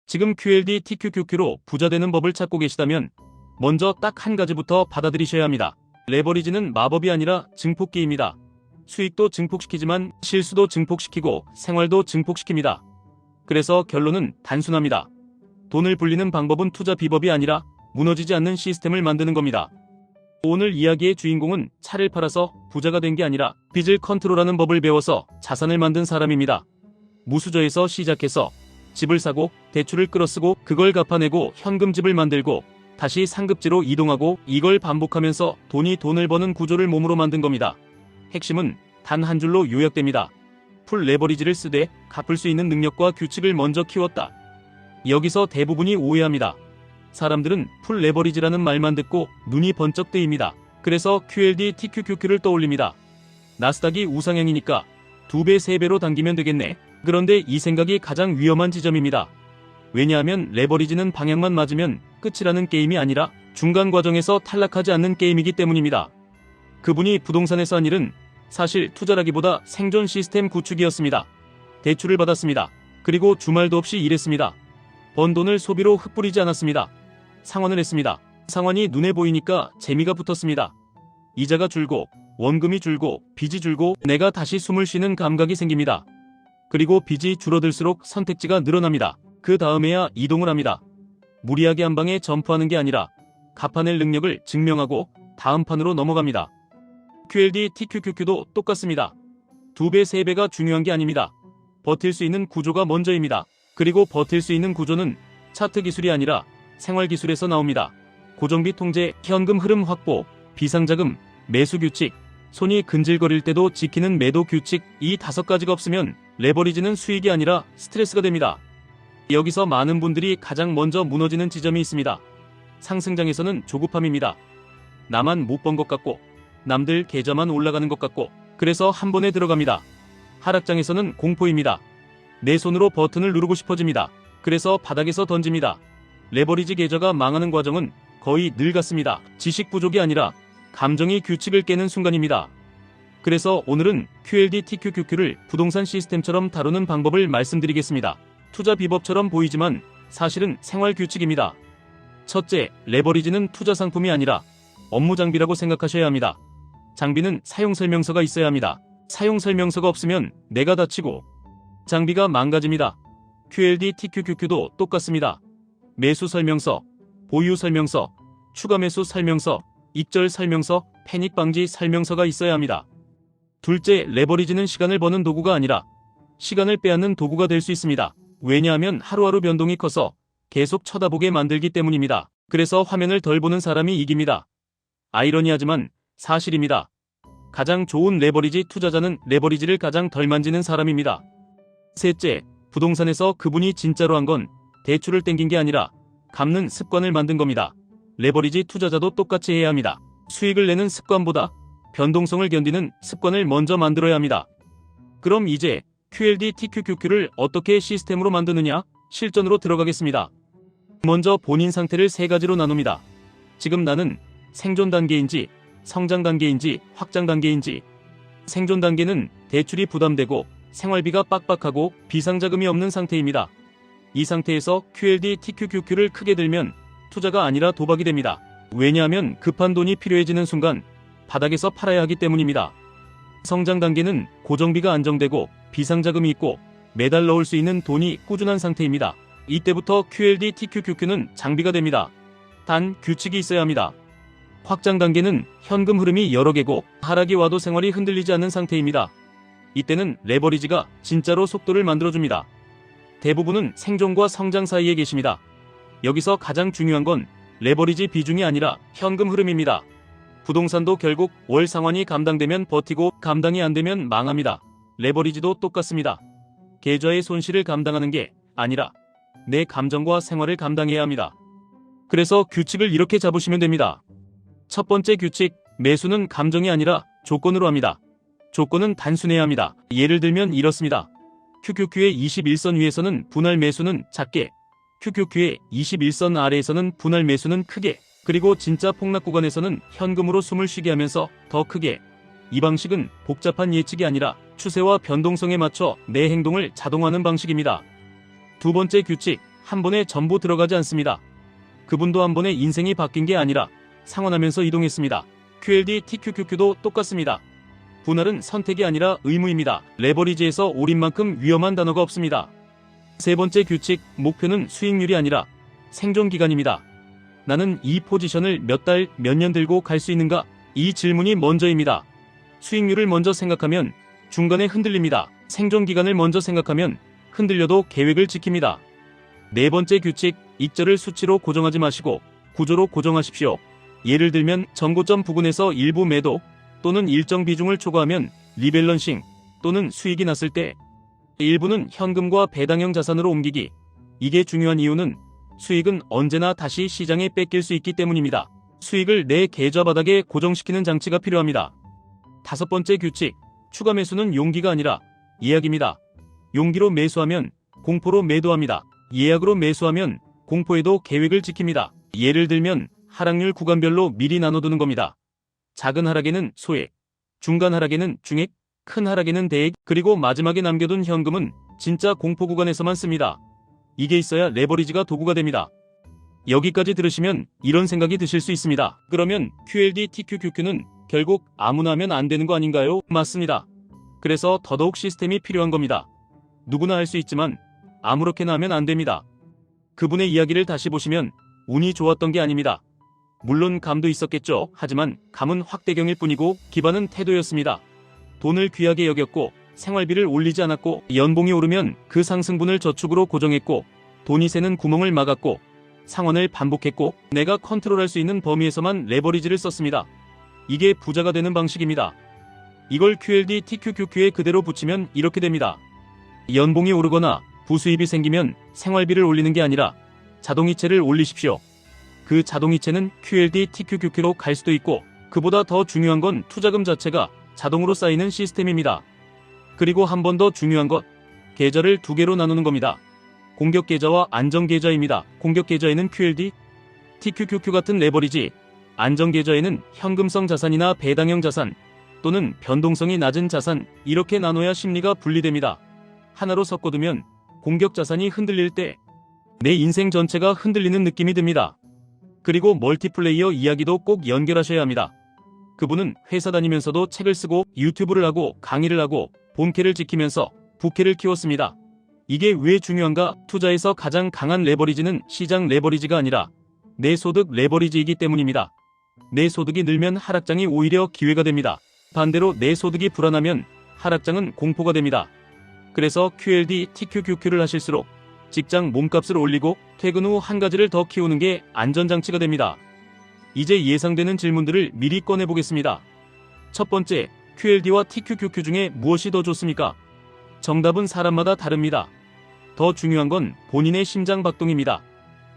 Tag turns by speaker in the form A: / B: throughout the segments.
A: 지금 QLD TQQQ로 부자 되는 법을 찾고 계시다면 먼저 딱 한 가지부터 받아들이셔야 합니다. 레버리지는 마법이 아니라 증폭기입니다. 수익도 증폭시키지만 실수도 증폭시키고 생활도 증폭시킵니다. 그래서 결론은 단순합니다. 돈을 불리는 방법은 투자 비법이 아니라 무너지지 않는 시스템을 만드는 겁니다. 오늘 이야기의 주인공은 차를 팔아서 부자가 된 게 아니라 빚을 컨트롤하는 법을 배워서 자산을 만든 사람입니다. 무수저에서 시작해서 집을 사고 대출을 끌어쓰고 그걸 갚아내고 현금집을 만들고 다시 상급지로 이동하고 이걸 반복하면서 돈을 버는 구조를 몸으로 만든 겁니다. 핵심은 단 한 줄로 요약됩니다. 풀 레버리지를 쓰되 갚을 수 있는 능력과 규칙을 먼저 키웠다. 여기서 대부분이 오해합니다. 사람들은 풀 레버리지라는 말만 듣고 눈이 번쩍 뜨입니다. 그래서 QLD TQQQ를 떠올립니다. 나스닥이 우상향이니까 2배, 3배로 당기면 되겠네. 그런데 이 생각이 가장 위험한 지점입니다. 왜냐하면 레버리지는 방향만 맞으면 끝이라는 게임이 아니라 중간 과정에서 탈락하지 않는 게임이기 때문입니다. 그분이 부동산에서 한 일은 사실 투자라기보다 생존 시스템 구축이었습니다. 대출을 받았습니다. 그리고 주말도 없이 일했습니다. 번 돈을 소비로 흩뿌리지 않았습니다. 상환을 했습니다. 상환이 눈에 보이니까 재미가 붙었습니다. 이자가 줄고 원금이 줄고 빚이 줄고 내가 다시 숨을 쉬는 감각이 생깁니다. 그리고 빚이 줄어들수록 선택지가 늘어납니다. 그 다음에야 이동을 합니다. 무리하게 한 방에 점프하는 게 아니라 갚아낼 능력을 증명하고 다음 판으로 넘어갑니다. QLD TQQQ도 똑같습니다. 2배, 3배가 중요한 게 아닙니다. 버틸 수 있는 구조가 먼저입니다. 그리고 버틸 수 있는 구조는 차트 기술이 아니라 생활 기술에서 나옵니다. 고정비 통제, 현금 흐름 확보, 비상자금, 매수 규칙, 손이 근질거릴 때도 지키는 매도 규칙, 이 5가지가 없으면 레버리지는 수익이 아니라 스트레스가 됩니다. 여기서 많은 분들이 가장 먼저 무너지는 지점이 있습니다. 상승장에서는 조급함입니다. 나만 못 번 것 같고 남들 계좌만 올라가는 것 같고 그래서 한 번에 들어갑니다. 하락장에서는 공포입니다. 내 손으로 버튼을 누르고 싶어집니다. 그래서 바닥에서 던집니다. 레버리지 계좌가 망하는 과정은 거의 늘 같습니다. 지식 부족이 아니라 감정이 규칙을 깨는 순간입니다. 그래서 오늘은 QLD TQQQ를 부동산 시스템처럼 다루는 방법을 말씀드리겠습니다. 투자 비법처럼 보이지만 사실은 생활 규칙입니다. 첫째, 레버리지는 투자 상품이 아니라 업무 장비라고 생각하셔야 합니다. 장비는 사용 설명서가 있어야 합니다. 사용 설명서가 없으면 내가 다치고 장비가 망가집니다. QLD TQQQ도 똑같습니다. 매수 설명서, 보유 설명서, 추가 매수 설명서, 익절 설명서, 패닉 방지 설명서가 있어야 합니다. 둘째, 레버리지는 시간을 버는 도구가 아니라 시간을 빼앗는 도구가 될 수 있습니다. 왜냐하면 하루하루 변동이 커서 계속 쳐다보게 만들기 때문입니다. 그래서 화면을 덜 보는 사람이 이깁니다. 아이러니하지만 사실입니다. 가장 좋은 레버리지 투자자는 레버리지를 가장 덜 만지는 사람입니다. 셋째, 부동산에서 그분이 진짜로 한 건 대출을 땡긴 게 아니라 갚는 습관을 만든 겁니다. 레버리지 투자자도 똑같이 해야 합니다. 수익을 내는 습관보다 변동성을 견디는 습관을 먼저 만들어야 합니다. 그럼 이제 QLD TQQQ를 어떻게 시스템으로 만드느냐? 실전으로 들어가겠습니다. 먼저 본인 상태를 3가지로 나눕니다. 지금 나는 생존 단계인지 성장 단계인지 확장 단계인지. 생존 단계는 대출이 부담되고 생활비가 빡빡하고 비상자금이 없는 상태입니다. 이 상태에서 QLD TQQQ를 크게 들면 투자가 아니라 도박이 됩니다. 왜냐하면 급한 돈이 필요해지는 순간 바닥에서 팔아야 하기 때문입니다. 성장 단계는 고정비가 안정되고 비상자금이 있고 매달 넣을 수 있는 돈이 꾸준한 상태입니다. 이때부터 QLD TQQQ는 장비가 됩니다. 단 규칙이 있어야 합니다. 확장 단계는 현금 흐름이 여러 개고 하락이 와도 생활이 흔들리지 않는 상태입니다. 이때는 레버리지가 진짜로 속도를 만들어줍니다. 대부분은 생존과 성장 사이에 계십니다. 여기서 가장 중요한 건 레버리지 비중이 아니라 현금 흐름입니다. 부동산도 결국 월 상환이 감당되면 버티고 감당이 안 되면 망합니다. 레버리지도 똑같습니다. 계좌의 손실을 감당하는 게 아니라 내 감정과 생활을 감당해야 합니다. 그래서 규칙을 이렇게 잡으시면 됩니다. 첫 번째 규칙, 매수는 감정이 아니라 조건으로 합니다. 조건은 단순해야 합니다. 예를 들면 이렇습니다. QQQ의 21선 위에서는 분할 매수는 작게, QQQ의 21선 아래에서는 분할 매수는 크게, 그리고 진짜 폭락 구간에서는 현금으로 숨을 쉬게 하면서 더 크게. 이 방식은 복잡한 예측이 아니라 추세와 변동성에 맞춰 내 행동을 자동화하는 방식입니다. 두 번째 규칙, 한 번에 전부 들어가지 않습니다. 그분도 한 번에 인생이 바뀐 게 아니라 상환하면서 이동했습니다. QLD TQQQ도 똑같습니다. 분할은 선택이 아니라 의무입니다. 레버리지에서 올인만큼 위험한 단어가 없습니다. 세 번째 규칙, 목표는 수익률이 아니라 생존 기간입니다. 나는 이 포지션을 몇 달, 몇 년 들고 갈 수 있는가? 이 질문이 먼저입니다. 수익률을 먼저 생각하면 중간에 흔들립니다. 생존 기간을 먼저 생각하면 흔들려도 계획을 지킵니다. 네 번째 규칙, 익절을 수치로 고정하지 마시고 구조로 고정하십시오. 예를 들면 정고점 부근에서 일부 매도 또는 일정 비중을 초과하면 리밸런싱 또는 수익이 났을 때 일부는 현금과 배당형 자산으로 옮기기. 이게 중요한 이유는 수익은 언제나 다시 시장에 뺏길 수 있기 때문입니다. 수익을 내 계좌 바닥에 고정시키는 장치가 필요합니다. 다섯 번째 규칙, 추가 매수는 용기가 아니라 예약입니다. 용기로 매수하면 공포로 매도합니다. 예약으로 매수하면 공포에도 계획을 지킵니다. 예를 들면 하락률 구간별로 미리 나눠두는 겁니다. 작은 하락에는 소액, 중간 하락에는 중액, 큰 하락에는 대액, 그리고 마지막에 남겨둔 현금은 진짜 공포 구간에서만 씁니다. 이게 있어야 레버리지가 도구가 됩니다. 여기까지 들으시면 이런 생각이 드실 수 있습니다. 그러면 QLD TQQQ는 결국 아무나 하면 안 되는 거 아닌가요? 맞습니다. 그래서 더더욱 시스템이 필요한 겁니다. 누구나 할 수 있지만 아무렇게나 하면 안 됩니다. 그분의 이야기를 다시 보시면 운이 좋았던 게 아닙니다. 물론 감도 있었겠죠. 하지만 감은 확대경일 뿐이고 기반은 태도였습니다. 돈을 귀하게 여겼고 생활비를 올리지 않았고 연봉이 오르면 그 상승분을 저축으로 고정했고 돈이 새는 구멍을 막았고 상환을 반복했고 내가 컨트롤할 수 있는 범위에서만 레버리지를 썼습니다. 이게 부자가 되는 방식입니다. 이걸 QLD TQQQ에 그대로 붙이면 이렇게 됩니다. 연봉이 오르거나 부수입이 생기면 생활비를 올리는 게 아니라 자동이체를 올리십시오. 그 자동이체는 QLD TQQQ로 갈 수도 있고 그보다 더 중요한 건 투자금 자체가 자동으로 쌓이는 시스템입니다. 그리고 한 번 더 중요한 것, 계좌를 두 개로 나누는 겁니다. 공격 계좌와 안정 계좌입니다. 공격 계좌에는 QLD, TQQQ 같은 레버리지, 안정 계좌에는 현금성 자산이나 배당형 자산 또는 변동성이 낮은 자산, 이렇게 나눠야 심리가 분리됩니다. 하나로 섞어두면 공격 자산이 흔들릴 때 내 인생 전체가 흔들리는 느낌이 듭니다. 그리고 멀티플레이어 이야기도 꼭 연결하셔야 합니다. 그분은 회사 다니면서도 책을 쓰고 유튜브를 하고 강의를 하고 본캐를 지키면서 부캐를 키웠습니다. 이게 왜 중요한가? 투자에서 가장 강한 레버리지는 시장 레버리지가 아니라 내 소득 레버리지이기 때문입니다. 내 소득이 늘면 하락장이 오히려 기회가 됩니다. 반대로 내 소득이 불안하면 하락장은 공포가 됩니다. 그래서 QLD TQQQ를 하실수록 직장 몸값을 올리고 퇴근 후 한 가지를 더 키우는 게 안전장치가 됩니다. 이제 예상되는 질문들을 미리 꺼내보겠습니다. 첫 번째, QLD와 TQQQ 중에 무엇이 더 좋습니까? 정답은 사람마다 다릅니다. 더 중요한 건 본인의 심장 박동입니다.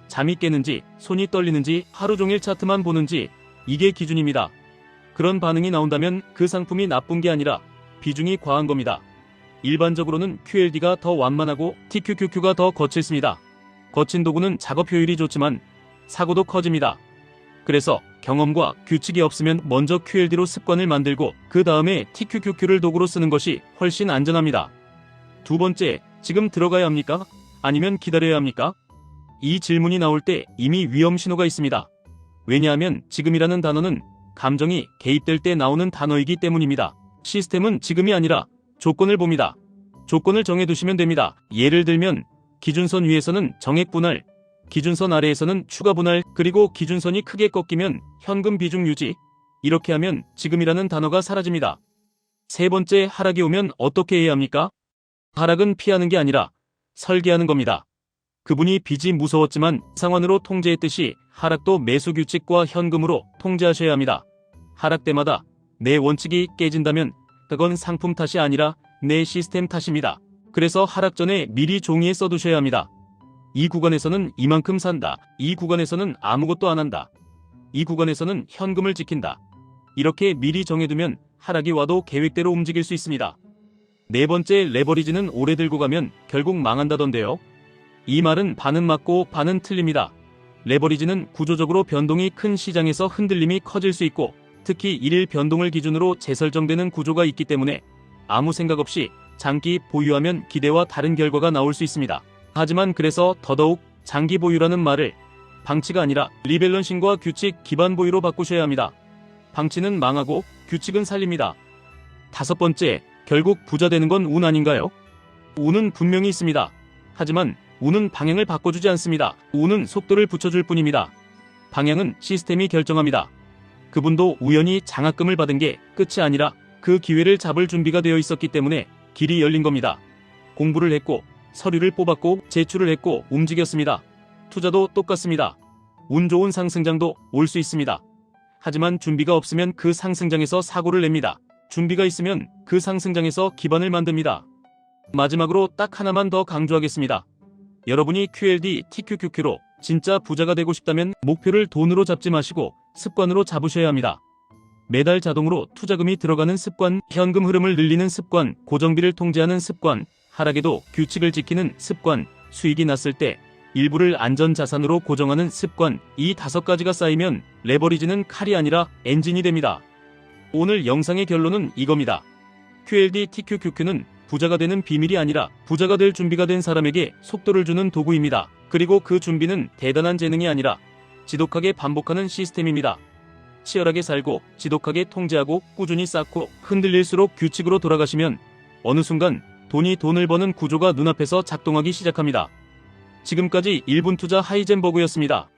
A: 잠이 깨는지, 손이 떨리는지, 하루 종일 차트만 보는지, 이게 기준입니다. 그런 반응이 나온다면 그 상품이 나쁜 게 아니라 비중이 과한 겁니다. 일반적으로는 QLD가 더 완만하고 TQQQ가 더 거칠습니다. 거친 도구는 작업 효율이 좋지만 사고도 커집니다. 그래서 경험과 규칙이 없으면 먼저 QLD로 습관을 만들고 그 다음에 TQQQ를 도구로 쓰는 것이 훨씬 안전합니다. 두 번째, 지금 들어가야 합니까? 아니면 기다려야 합니까? 이 질문이 나올 때 이미 위험 신호가 있습니다. 왜냐하면 지금이라는 단어는 감정이 개입될 때 나오는 단어이기 때문입니다. 시스템은 지금이 아니라 조건을 봅니다. 조건을 정해두시면 됩니다. 예를 들면 기준선 위에서는 정액 분할, 기준선 아래에서는 추가 분할, 그리고 기준선이 크게 꺾이면 현금 비중 유지. 이렇게 하면 지금이라는 단어가 사라집니다. 세 번째, 하락이 오면 어떻게 해야 합니까? 하락은 피하는 게 아니라 설계하는 겁니다. 그분이 빚이 무서웠지만 상환으로 통제했듯이 하락도 매수 규칙과 현금으로 통제하셔야 합니다. 하락 때마다 내 원칙이 깨진다면 그건 상품 탓이 아니라 내 시스템 탓입니다. 그래서 하락 전에 미리 종이에 써두셔야 합니다. 이 구간에서는 이만큼 산다. 이 구간에서는 아무것도 안 한다. 이 구간에서는 현금을 지킨다. 이렇게 미리 정해두면 하락이 와도 계획대로 움직일 수 있습니다. 네 번째, 레버리지는 오래 들고 가면 결국 망한다던데요. 이 말은 반은 맞고 반은 틀립니다. 레버리지는 구조적으로 변동이 큰 시장에서 흔들림이 커질 수 있고 특히 일일 변동을 기준으로 재설정되는 구조가 있기 때문에 아무 생각 없이 장기 보유하면 기대와 다른 결과가 나올 수 있습니다. 하지만 그래서 더더욱 장기 보유라는 말을 방치가 아니라 리밸런싱과 규칙 기반 보유로 바꾸셔야 합니다. 방치는 망하고 규칙은 살립니다. 5번째, 결국 부자 되는 건 운 아닌가요? 운은 분명히 있습니다. 하지만 운은 방향을 바꿔주지 않습니다. 운은 속도를 붙여줄 뿐입니다. 방향은 시스템이 결정합니다. 그분도 우연히 장학금을 받은 게 끝이 아니라 그 기회를 잡을 준비가 되어 있었기 때문에 길이 열린 겁니다. 공부를 했고 서류를 뽑았고 제출을 했고 움직였습니다. 투자도 똑같습니다. 운 좋은 상승장도 올 수 있습니다. 하지만 준비가 없으면 그 상승장에서 사고를 냅니다. 준비가 있으면 그 상승장에서 기반을 만듭니다. 마지막으로 딱 하나만 더 강조하겠습니다. 여러분이 QLD, TQQQ로 진짜 부자가 되고 싶다면 목표를 돈으로 잡지 마시고 습관으로 잡으셔야 합니다. 매달 자동으로 투자금이 들어가는 습관, 현금 흐름을 늘리는 습관, 고정비를 통제하는 습관, 하락에도 규칙을 지키는 습관, 수익이 났을 때 일부를 안전자산으로 고정하는 습관, 이 5가지가 쌓이면 레버리지는 칼이 아니라 엔진이 됩니다. 오늘 영상의 결론은 이겁니다. QLD, TQQQ는 부자가 되는 비밀이 아니라 부자가 될 준비가 된 사람에게 속도를 주는 도구입니다. 그리고 그 준비는 대단한 재능이 아니라 지독하게 반복하는 시스템입니다. 치열하게 살고 지독하게 통제하고 꾸준히 쌓고 흔들릴수록 규칙으로 돌아가시면 어느 순간 돈이 돈을 버는 구조가 눈앞에서 작동하기 시작합니다. 지금까지 1분 투자 하이젠버그였습니다.